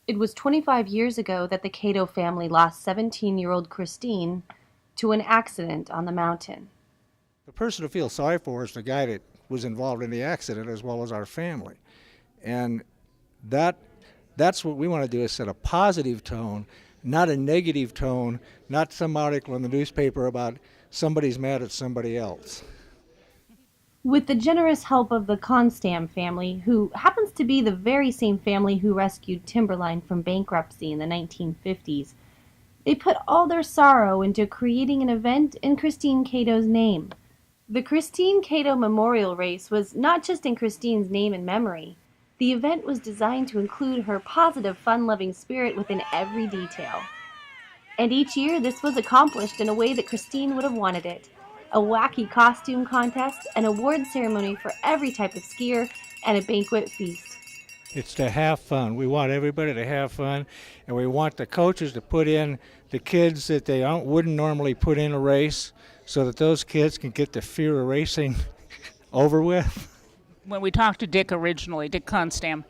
It was 25 years ago that the Cato family lost 17-year-old Christine to an accident on the mountain. The person to feel sorry for is the guy that was involved in the accident as well as our family. And that's what we want to do, is set a positive tone, not a negative tone, not some article in the newspaper about somebody's mad at somebody else. With the generous help of the Constam family, who happens to be the very same family who rescued Timberline from bankruptcy in the 1950s, they put all their sorrow into creating an event in Christine Cato's name. The Christine Cato Memorial Race was not just in Christine's name and memory. The event was designed to include her positive, fun-loving spirit within every detail. And each year, this was accomplished in a way that Christine would have wanted it. A wacky costume contest, an award ceremony for every type of skier, and a banquet feast. It's to have fun. We want everybody to have fun, and we want the coaches to put in the kids that they wouldn't normally put in a race, so that those kids can get the fear of racing over with. When we talked to Dick originally, Dick Constam,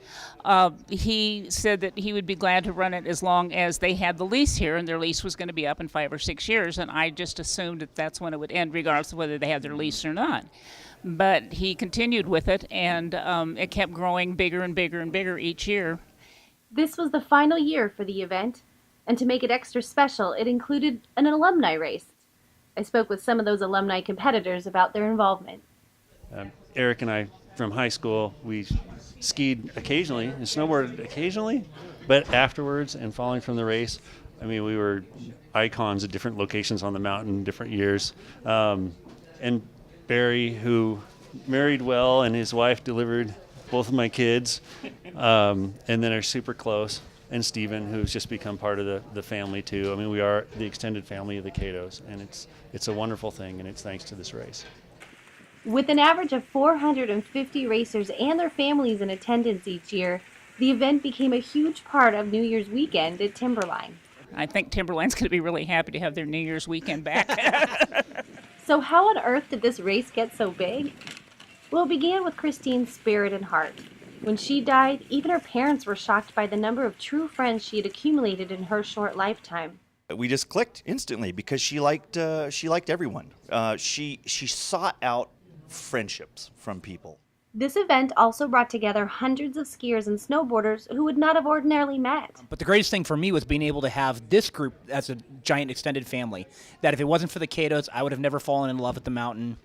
he said that he would be glad to run it as long as they had the lease here, and their lease was going to be up in 5 or 6 years, and I just assumed that that's when it would end, regardless of whether they had their lease or not. But he continued with it, and it kept growing bigger and bigger and bigger each year. This was the final year for the event, and to make it extra special, it included an alumni race. I spoke with some of those alumni competitors about their involvement. Eric and I, from high school, we skied occasionally and snowboarded occasionally, but afterwards and following from the race, I mean, we were icons at different locations on the mountain, different years. And Barry, who married well, and his wife delivered both of my kids, and then are super close. And Stephen, who's just become part of the family too. I mean, we are the extended family of the Catos, and it's a wonderful thing, and it's thanks to this race. With an average of 450 racers and their families in attendance each year, the event became a huge part of New Year's weekend at Timberline. I think Timberline's going to be really happy to have their New Year's weekend back. So how on earth did this race get so big? Well, it began with Christine's spirit and heart. When she died, even her parents were shocked by the number of true friends she had accumulated in her short lifetime. We just clicked instantly because she liked everyone. She sought out friendships from people. This event also brought together hundreds of skiers and snowboarders who would not have ordinarily met. But the greatest thing for me was being able to have this group as a giant extended family. That if it wasn't for the Catos, I would have never fallen in love with the mountain.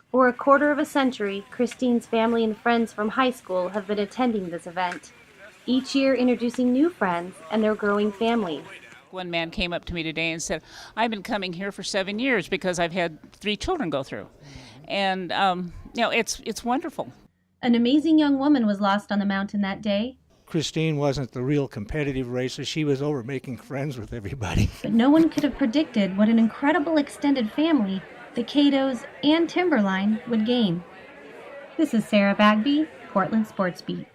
For a quarter of a century, Christine's family and friends from high school have been attending this event, each year introducing new friends and their growing families. One man came up to me today and said, I've been coming here for 7 years because I've had 3 children go through. And, it's wonderful. An amazing young woman was lost on the mountain that day. Christine wasn't the real competitive racer. She was over making friends with everybody. But no one could have predicted what an incredible extended family the Catos and Timberline would gain. This is Sarah Bagby, Portland Sports Beat.